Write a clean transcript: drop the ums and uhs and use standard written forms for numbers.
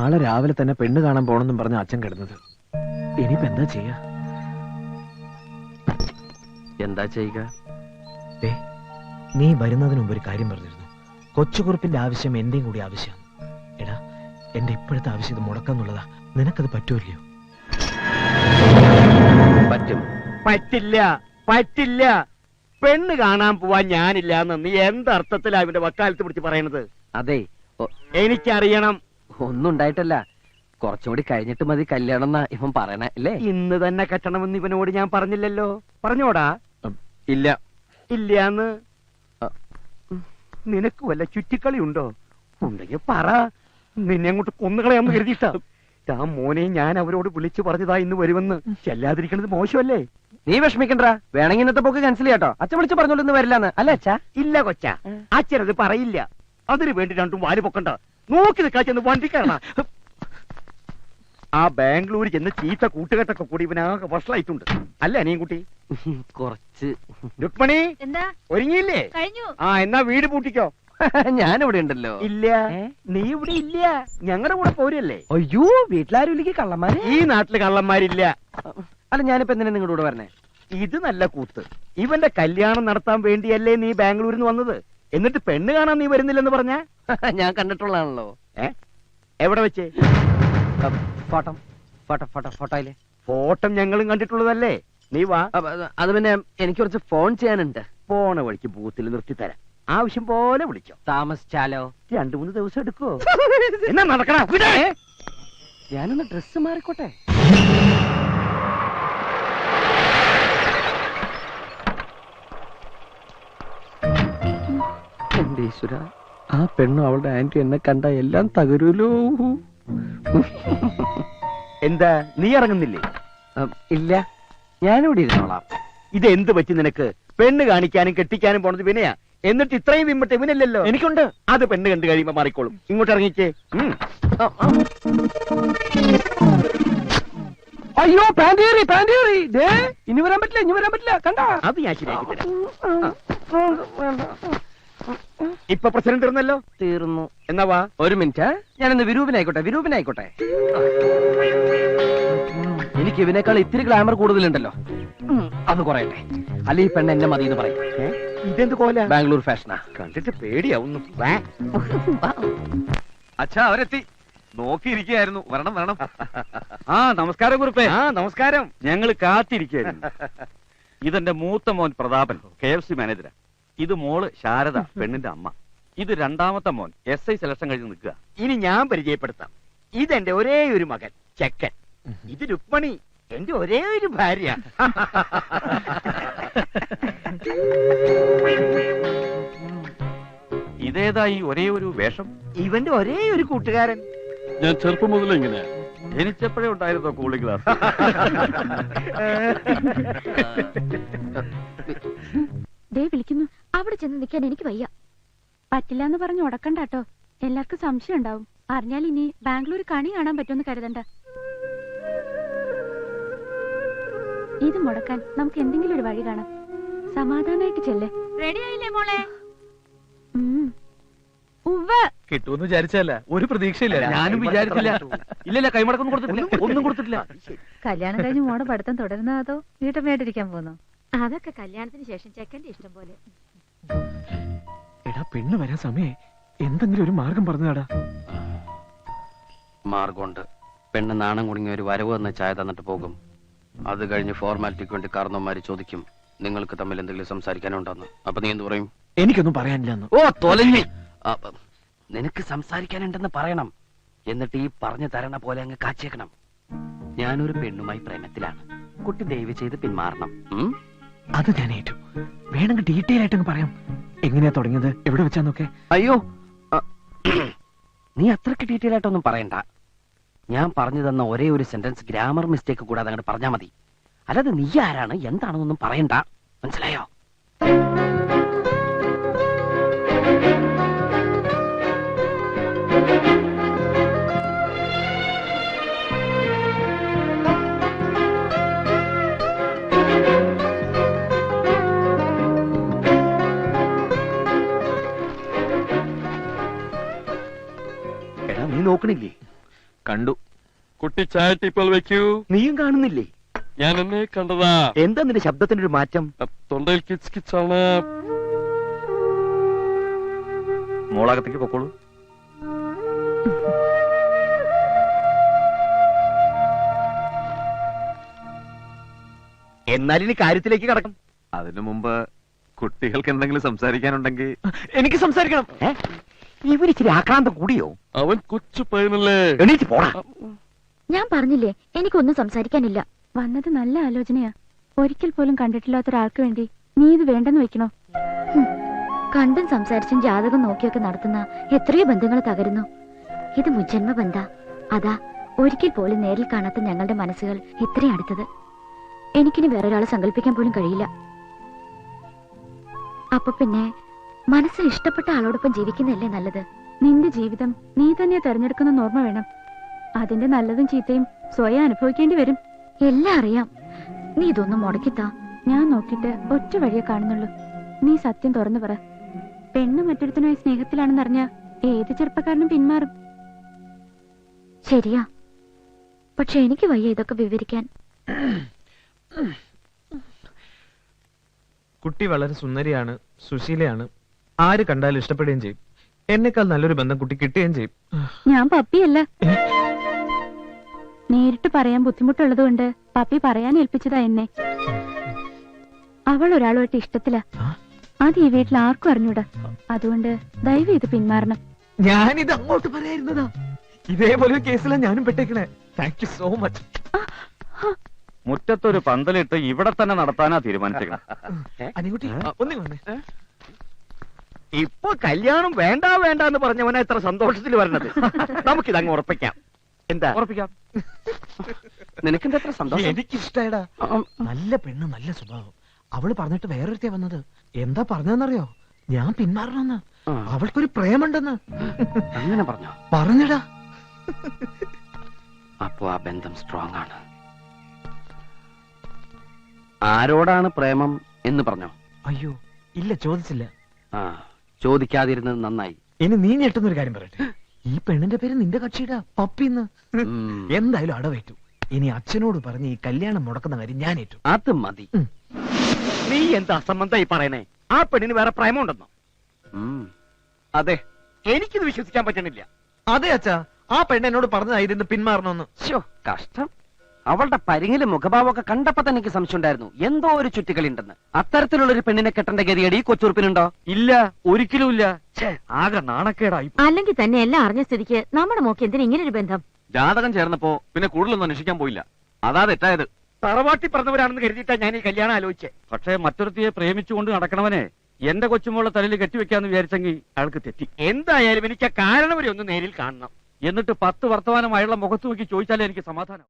നാളെ രാവിലെ തന്നെ പെണ്ണ് കാണാൻ പോണെന്നും പറഞ്ഞ അച്ഛൻ കിടന്നത്. ഇനിയിപ്പോ എന്താ ചെയ്യാ? എന്താ ചെയ്യുക? നീ വരുന്നതിന് മുമ്പ് ഒരു കാര്യം പറഞ്ഞിരുന്നു. കൊച്ചുകുറുപ്പിന്റെ ആവശ്യം എന്റെയും കൂടി ആവശ്യമാണ്. എടാ, എന്റെ ഇപ്പോഴത്തെ ആവശ്യം ഇത് മുടക്കാന്നുള്ളതാ. നിനക്കത് പറ്റൂല്ലയോ? പറ്റും. പറ്റില്ല, പറ്റില്ല. പെണ്ണ് കാണാൻ പോവാൻ ഞാനില്ല എന്ന് നീ എന്തർത്ഥത്തിലാ ഇവന്റെ വക്കാലത്ത് പിടിച്ച് പറയണത്? അതെ, എനിക്കറിയണം. ഒന്നും ഉണ്ടായിട്ടല്ല. കുറച്ചുകൂടി കഴിഞ്ഞിട്ട് മതി കല്യാണം എന്നാ ഇവൻ പറയണ അല്ലേ? ഇന്ന് തന്നെ കെട്ടണമെന്ന് ഇവനോട് ഞാൻ പറഞ്ഞില്ലല്ലോ. പറഞ്ഞോടാ? ഇല്ല. ഇല്ലാന്ന്. നിനക്ക് വല്ല ചുറ്റിക്കളി ഉണ്ടോ? ഉണ്ടെങ്കിൽ പറ. നിന്നെ അങ്ങോട്ട് കൊന്നുകളയാന്ന് കരുതിയിട്ടാ. ആ മോനെ ഞാൻ അവരോട് വിളിച്ചു പറഞ്ഞതാ ഇന്ന് വരുമെന്ന്. ചെല്ലാതിരിക്കണത് മോശമല്ലേ? നീ വിഷമിക്കണ്ട. വേണമെങ്കിൽ ഇന്നത്തെ പോക്ക് ക്യാൻസൽ ചെയ്യാട്ടോ. അച്ഛൻ വിളിച്ച് പറഞ്ഞോളൂ ഇന്ന് വരില്ലാന്ന്. അല്ലേ അച്ഛാ? ഇല്ല കൊച്ച, അച്ഛനത് പറയില്ല. അതിനു വേണ്ടി രണ്ടും വാല് പൊക്കണ്ട. നോക്കി നിൽക്കാ ചെന്ന് വണ്ടി കയറണ. ആ ബാംഗ്ലൂർ ചെന്ന് ചീത്ത കൂട്ടുകെട്ടൊക്കെ കൂടി ഇവനാകെ വഷളായിട്ടുണ്ട്. അല്ല അനിയൻകുട്ടി? കുറച്ച്. രുക്മണി, എന്താ ഒരുങ്ങിയില്ലേ? കഴിഞ്ഞു. ആ, എന്നാ വീട് പൂട്ടിക്കോ. ഞാനിവിടെ ഉണ്ടല്ലോ. ഇല്ല, നീ ഇവിടെ ഇല്ല. ഞങ്ങളുടെ കൂടെ പോരല്ലേ? അയ്യോ, വീട്ടിലാരും ഇല്ലെങ്കിൽ കള്ളന്മാര്. ഈ നാട്ടില് കള്ളന്മാരില്ല. അല്ല, ഞാനിപ്പോ എന്തിനാ നിങ്ങളുടെ കൂടെ വരണേ? ഇത് നല്ല കൂത്ത്. ഇവന്റെ കല്യാണം നടത്താൻ വേണ്ടിയല്ലേ നീ ബാംഗ്ലൂരിൽ നിന്ന് വന്നത്? എന്നിട്ട് പെണ്ണ് കാണാൻ നീ വരുന്നില്ലെന്ന് പറഞ്ഞ? ഞാൻ കണ്ടിട്ടുള്ളതാണല്ലോ. എവിടെ വെച്ച്? ഫോട്ടോ ഫോട്ടോ ഫോട്ടോ ഫോട്ടോയില്. ഫോട്ടോ ഞങ്ങളും കണ്ടിട്ടുള്ളതല്ലേ. നീ വാ. അത് പിന്നെ എനിക്ക് കുറച്ച് ഫോൺ ചെയ്യാനുണ്ട്. പോണ വഴിക്ക് ബൂത്തിൽ നിർത്തിത്തരാം. ആവശ്യം പോലെ വിളിച്ചോ. താമസിച്ചാലോ? 2-3 ദിവസം എടുക്കോ? എന്നാ നടക്കണ. ഞാനൊന്ന് ഡ്രസ് മാറിക്കോട്ടെ. എന്റെ ഈശ്വര, ആ പെണ്ണും അവളുടെ ആന്റി എന്നെ കണ്ട എല്ലാം തകരൂലോ. എന്താ നീ ഇറങ്ങുന്നില്ലേ? ഇല്ല, ഞാനിവിടെ ഇരുന്നോളാം. ഇത് എന്ത് പറ്റി നിനക്ക്? പെണ്ണ് കാണിക്കാനും കെട്ടിക്കാനും പോണത് വിനയാ. എന്നിട്ട് ഇത്രയും വിമ്പട്ട് ഇവനല്ലല്ലോ. എനിക്കുണ്ട്. അത് പെണ്ണ് കണ്ടു കഴിയുമ്പോ മാറിക്കോളും. ഇങ്ങോട്ട് ഇറങ്ങിക്കേ. അയ്യോ, പാൻറ്റേറി പാൻറ്റേറി. ഇനി വരാൻ പറ്റില്ല, ഇനി വരാൻ പറ്റില്ല. കണ്ട, അത് ഞാൻ ശരിയാക്കി തരാം. ഇപ്പൊ പ്രസിഡന്റ് ഇരുന്നല്ലോ. തീർന്നു. എന്നാ വാ. ഒരു മിനിറ്റ്, ഞാനൊന്ന് വിരൂപനായിക്കോട്ടെ. വിരൂപനായിക്കോട്ടെ. എനിക്ക് ഇവനേക്കാൾ ഇത്തിരി ഗ്ലാമർ കൂടുതലുണ്ടല്ലോ. അത് കുറയട്ടെ. അല്ല, ഈ പെണ്ണ് എന്നെ മതി എന്ന് പറയും. ഇതെന്ത് കോല? ബാംഗ്ലൂർ ഫാഷനാ. കണ്ടിട്ട് പേടിയാവുന്നു. അച്ഛാ, അവരെത്തി. നോക്കിയിരിക്കുകയായിരുന്നു. വരണം വരണം. ആ, നമസ്കാരം കുറുപ്പേ. ആ, നമസ്കാരം. ഞങ്ങള് കാത്തിരിക്കായിരുന്നു. ഇതെന്റെ മൂത്ത മോൻ പ്രതാപൻ, KFC മാനേജരാ. ഇത് മോള് ശാരദ, പെണ്ണിന്റെ അമ്മ. ഇത് രണ്ടാമത്തെ മോൻ, SI സെലക്ഷൻ കഴിഞ്ഞ് നിൽക്കുക. ഇനി ഞാൻ പരിചയപ്പെടുത്താം. ഇതെന്റെ ഒരേ ഒരു മകൻ ചെക്കൻ. ഇത് രുക്മണി, എന്റെ ഒരേ ഒരു ഭാര്യ. ഇതേതാ ഈ ഒരേ ഒരു വേഷം? ഇവന്റെ ഒരേ ഒരു കൂട്ടുകാരൻ. ഞാൻ ചെറുപ്പം മുതലേ ഇങ്ങനെ ജനിച്ചപ്പോഴേ ഉണ്ടായിരുന്നോ കൂളിംഗ് ഗ്ലാസ്? ദേ വിളിക്കുന്നു. അവിടെ ചെന്ന് നിൽക്കാൻ എനിക്ക് വയ്യ. പറ്റില്ല എന്ന് പറഞ്ഞ് ഉടക്കണ്ടാട്ടോ. എല്ലാവർക്കും സംശയം ഉണ്ടാവും. അറിഞ്ഞാൽ ഇനി ബാംഗ്ലൂർ കണി കാണാൻ പറ്റുമെന്ന് കരുതണ്ട. ഇത് മുടക്കാൻ നമുക്ക് എന്തെങ്കിലും ഒരു വഴി കാണാം. സമാധാനായിട്ട് ചെല്ലേ. റെഡി ആയില്ലേ മോളെ? കിട്ടുമെന്ന് വിചാരിച്ചല്ല, ഒരു പ്രതീക്ഷയില്ല. ഞാനും വിചാരിച്ചില്ല. ഇല്ലല്ല, കൈമടക്കൊന്നും കൊടുത്തിട്ടില്ല. ഒന്നും കൊടുത്തിട്ടില്ല. കല്യാണം കഴിഞ്ഞ് മോടെ പഠിത്തം തുടരുന്നോ അതോ വീട്ടമ്മയായിട്ടിരിക്കാൻ പോകുന്നു? അതൊക്കെ കല്യാണത്തിന് ശേഷം ചെക്കന്റെ ഇഷ്ടം പോലെ. എടാ, പെണ്ണ് വരാൻ സമയേ. എന്തെങ്കിലും ഒരു മാർഗം പറഞ്ഞാടാ. മാർഗമുണ്ട്. പെണ്ണ് നാണം കുടുങ്ങിയ ഒരു വരവ് എന്ന ചായ തന്നിട്ട് പോകും. അത് കഴിഞ്ഞ് ഫോർമാലിറ്റിക്ക് വേണ്ടി കാരണവന്മാര് ചോദിക്കും, നിങ്ങൾക്ക് തമ്മിൽ എന്തെങ്കിലും സംസാരിക്കാനുണ്ടെന്ന്. അപ്പൊ നീ എന്ത് പറയും? എനിക്കൊന്നും പറയാനില്ലെന്ന്. ഓ, തൊലഞ്ഞി. നിനക്ക് സംസാരിക്കാനുണ്ടെന്ന് പറയണം. എന്നിട്ട് ഈ പറഞ്ഞു തരണ പോലെ അങ്ങ് കാച്ചേക്കണം. ഞാനൊരു പെണ്ണുമായി പ്രേമത്തിലാണ്. കുട്ടി ദയവ് ചെയ്ത് പിന്മാറണം. അത് ഞാൻ ഏറ്റു. വേണമെങ്കിൽ ഡീറ്റെയിൽ ആയിട്ടങ്ങ് പറയാം. എങ്ങനെയാ തുടങ്ങിയത്, എവിടെ വെച്ചാന്നൊക്കെ. അയ്യോ, നീ അത്രക്ക് ഡീറ്റെയിൽ ആയിട്ടൊന്നും പറയണ്ട. ഞാൻ പറഞ്ഞു തന്ന ഒരേ ഒരു സെന്റൻസ് ഗ്രാമർ മിസ്റ്റേക്ക് കൂടാതെ അങ്ങോട്ട് പറഞ്ഞാൽ മതി. അല്ലാതെ നീ ആരാണ് എന്താണെന്നൊന്നും പറയണ്ട. മനസ്സിലായോ? എടാ, നീ നോക്കണില്ലേ? കണ്ടു. കുട്ടി ചായ ടീപ്പോൾ വെക്കൂ. നീയും കാണുന്നില്ലേ? ഞാൻ എന്നെ കണ്ടതാ. എന്താ നിന്റെ ശബ്ദത്തിനൊരു മാറ്റം? തൊണ്ടയിൽ കിച്ച് കിച്ചാണ്. മോളകത്തേക്ക് പൊക്കോളൂ. എന്നാൽ ഇനി കാര്യത്തിലേക്ക് കടക്കും. അതിനു മുമ്പ് കുട്ടികൾക്ക് എന്തെങ്കിലും സംസാരിക്കാനുണ്ടെങ്കിൽ എനിക്ക് സംസാരിക്കണം. ഇവര് ഇച്ചിരി ആക്രാന്തം കൂടിയോ? അവൻ കൊച്ചു പയ്യനല്ലേ. എണീറ്റ് പോടാ. ഞാൻ പറഞ്ഞില്ലേ എനിക്കൊന്നും സംസാരിക്കാനില്ല. വന്നത് നല്ല ആലോചനയാ. ഒരിക്കൽ പോലും കണ്ടിട്ടില്ലാത്ത ഒരാൾക്ക് വേണ്ടി നീ ഇത് വേണ്ടെന്ന് വെക്കണോ? കണ്ടും സംസാരിച്ചും ജാതകം നോക്കിയൊക്കെ നടത്തുന്ന എത്രയോ ബന്ധങ്ങൾ തകരുന്നു. ഇത് മുജ്ജന്മ ബന്ധ. അതാ ഒരിക്കൽ പോലും നേരിൽ കാണാത്ത ഞങ്ങളുടെ മനസ്സുകൾ ഇത്രയും അടുത്തത്. എനിക്കിനി വേറൊരാളെ സങ്കല്പിക്കാൻ പോലും കഴിയില്ല. അപ്പൊ പിന്നെ മനസ്സിൽ ഇഷ്ടപ്പെട്ട ആളോടൊപ്പം ജീവിക്കുന്നതല്ലേ നല്ലത്? നിന്റെ ജീവിതം നീ തന്നെ തെരഞ്ഞെടുക്കുന്ന ഓർമ്മ വേണം. അതിന്റെ നല്ലതും ചീത്തയും സ്വയം അനുഭവിക്കേണ്ടി വരും. എല്ലാം അറിയാം. നീ ഇതൊന്നും മുടക്കിത്താ. ഞാൻ നോക്കിയിട്ട് ഒറ്റ വഴിയെ കാണുന്നുള്ളൂ. നീ സത്യം തുറന്നു പറ. പെണ്ണ് മറ്റൊരുത്തനുമായി സ്നേഹത്തിലാണെന്നറിഞ്ഞ ഏത് ചെറുപ്പക്കാരനും പിന്മാറും. ശരിയാ, പക്ഷെ എനിക്ക് വയ്യ ഇതൊക്കെ വിവരിക്കാൻ. കുട്ടി വളരെ സുന്ദരിയാണ്, സുശീലയാണ്. ആര് കണ്ടാലും ഇഷ്ടപ്പെടുകയും ചെയ്യും. എന്നെക്കാൾ നല്ലൊരു ബന്ധം കുട്ടി കിട്ടുകയും ചെയ്യും. ഞാൻ പപ്പിയല്ല. നേരിട്ട് പറയാൻ ബുദ്ധിമുട്ടുള്ളത് കൊണ്ട് പപ്പി പറയാൻ ഏൽപ്പിച്ചതാ എന്നെ. അവൾ ഒരാളുമായിട്ട് ഇഷ്ടത്തിലാ. അത് ഈ വീട്ടിൽ ആർക്കും അറിഞ്ഞൂടാ. അതുകൊണ്ട് ദയവ് ഇത് പിന്മാറണം. ഞാനിത് അങ്ങോട്ട് പറയായിരുന്നതാ. ഇതേപോലെ ഒരു കേസിലാണ് ഞാനും പെട്ടേക്കണേ. Thank you so much. മുറ്റത്തൊരു പന്തലിട്ട് ഇവിടെ തന്നെ നടത്താനാ തീരുമാനിച്ചേക്കണം. അനികുട്ടി ഒന്നേ വന്നേ. ഇപ്പൊ കല്യാണം വേണ്ട വേണ്ട എന്ന് പറഞ്ഞവനാ ഇത്ര സന്തോഷത്തിൽ വരണത്. നമുക്കിത് അങ്ങ് ഉറപ്പിക്കാം. എന്താ? ഉറപ്പിക്കാം. നിനക്കെന്താ എത്ര സന്തോഷം? എനിക്കിഷ്ടായടാ. നല്ല പെണ്ണ്, നല്ല സ്വഭാവം. അവള് പറഞ്ഞിട്ട് വേറൊരുത്തിയാ വന്നത്. എന്താ പറഞ്ഞെന്നറിയോ? ഞാൻ പിന്മാറണമെന്ന്. അവൾക്കൊരു പ്രേമുണ്ടെന്ന്. അങ്ങനെ പറഞ്ഞോ? പറഞ്ഞടാ. അപ്പോ ആ ബന്ധം സ്ട്രോങ് ആണ്. ആരോടാണ് പ്രേമം എന്ന് പറഞ്ഞോ? അയ്യോ ഇല്ല, ചോദിച്ചില്ല. ആ, ചോദിക്കാതിരുന്നത് നന്നായി. ഇനി നീ ഞെട്ടുന്നൊരു കാര്യം പറയട്ടെ. ഈ പെണ്ണിന്റെ പേര് നിന്റെ കക്ഷിയുടെ പപ്പിന്ന്. എന്തായാലും അടവേറ്റു. ഇനി അച്ഛനോട് പറഞ്ഞ് ഈ കല്യാണം മുടക്കുന്ന കാര്യം ഞാൻ ഏറ്റു. അത് മതി. നീ എന്താ അസംബന്ധമായി പറയണേ? ആ പെണ്ണിന് വേറെ പ്രേമുണ്ടെന്നോ? അതെ, എനിക്കിത് വിശ്വസിക്കാൻ പറ്റണില്ല. അതെ അച്ഛാ, ആ പെണ്ണ് എന്നോട് പറഞ്ഞതായിരുന്നു പിന്മാറണമെന്ന്. ശോ, കഷ്ടം. അവളുടെ പരിങ്ങിലും മുഖഭാവമൊക്കെ കണ്ടപ്പോ തന്നെ എനിക്ക് സംശയം ഉണ്ടായിരുന്നു എന്തോ ഒരു ചുറ്റിക്കളി ഉണ്ടെന്ന്. അത്തരത്തിലുള്ള ഒരു പെണ്ണിനെ കെട്ടേണ്ട ഗതിയടി കൊച്ചുറുപ്പിനുണ്ടോ? ഇല്ല, ഒരിക്കലും ഇല്ല. ആകെ നാണക്കേടായി. അല്ലെങ്കിൽ തന്നെ എല്ലാം അറിഞ്ഞ സ്ഥിതിക്ക് നമ്മുടെ മോക്ക് എന്തിനാ ഇങ്ങനെ ഒരു ബന്ധം? ജാതകം ചേർന്നപ്പോ പിന്നെ കൂടുതലൊന്നും അന്വേഷിക്കാൻ പോയില്ല. അതാ തെറ്റായത്. തറവാട്ടി പറഞ്ഞവരാണെന്ന് കരുതിയിട്ടാ ഞാൻ ഈ കല്യാണം ആലോചിച്ചേ. പക്ഷേ മറ്റൊരുത്തിയെ പ്രേമിച്ചുകൊണ്ട് നടക്കണവനെ എന്റെ കൊച്ചുമോളെ തലയിൽ കെട്ടിവെക്കാന്ന് വിചാരിച്ചെങ്കിൽ അയാൾക്ക് തെറ്റി. എന്തായാലും എനിക്ക് ആ കാരണം വരെ ഒന്ന് നേരിൽ കാണണം. എന്നിട്ട് 10 വർത്തമാനം അയാളുടെ മുഖത്ത് നോക്കി ചോദിച്ചാലേ എനിക്ക് സമാധാനം.